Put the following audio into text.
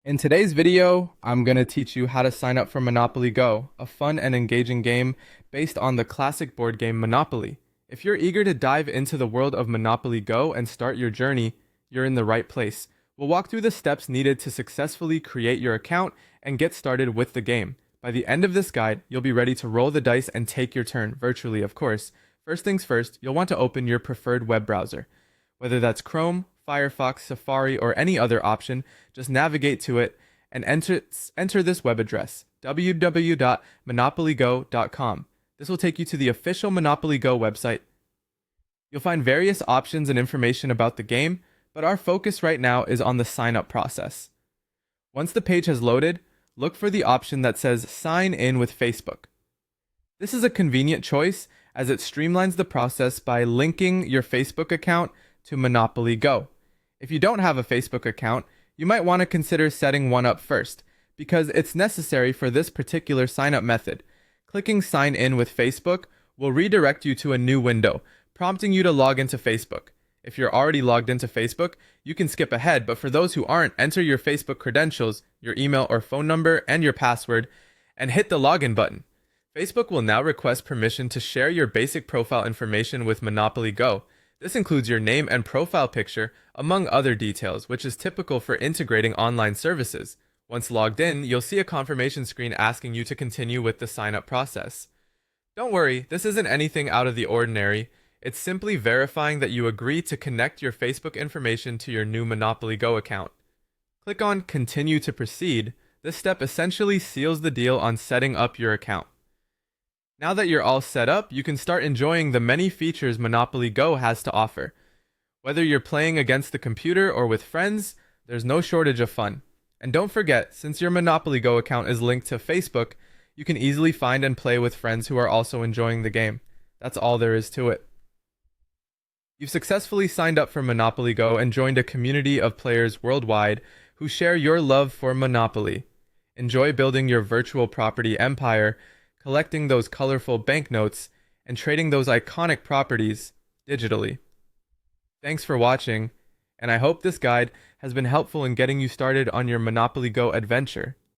In today's video, I'm going to teach you how to sign up for Monopoly Go, a fun and engaging game based on the classic board game Monopoly. If you're eager to dive into the world of Monopoly Go and start your journey, you're in the right place. We'll walk through the steps needed to successfully create your account and get started with the game. By the end of this guide, you'll be ready to roll the dice and take your turn, virtually of course. First things first, you'll want to open your preferred web browser. Whether that's Chrome, Firefox, Safari, or any other option, just navigate to it and enter this web address, www.monopolygo.com. This will take you to the official Monopoly Go website. You'll find various options and information about the game, but our focus right now is on the sign up process. Once the page has loaded, look for the option that says Sign in with Facebook. This is a convenient choice as it streamlines the process by linking your Facebook account to Monopoly Go. If you don't have a Facebook account, you might want to consider setting one up first, because it's necessary for this particular sign-up method. Clicking Sign In with Facebook will redirect you to a new window, prompting you to log into Facebook. If you're already logged into Facebook, you can skip ahead, but for those who aren't, enter your Facebook credentials, your email or phone number, and your password, and hit the login button. Facebook will now request permission to share your basic profile information with Monopoly Go. This includes your name and profile picture, among other details, which is typical for integrating online services. Once logged in, you'll see a confirmation screen asking you to continue with the sign-up process. Don't worry, this isn't anything out of the ordinary. It's simply verifying that you agree to connect your Facebook information to your new Monopoly Go account. Click on Continue to proceed. This step essentially seals the deal on setting up your account. Now that you're all set up, you can start enjoying the many features Monopoly Go has to offer. Whether you're playing against the computer or with friends, there's no shortage of fun. And don't forget, since your Monopoly Go account is linked to Facebook, you can easily find and play with friends who are also enjoying the game. That's all there is to it. You've successfully signed up for Monopoly Go and joined a community of players worldwide who share your love for Monopoly. Enjoy building your virtual property empire, collecting those colorful banknotes, and trading those iconic properties digitally. Thanks for watching, and I hope this guide has been helpful in getting you started on your Monopoly Go adventure.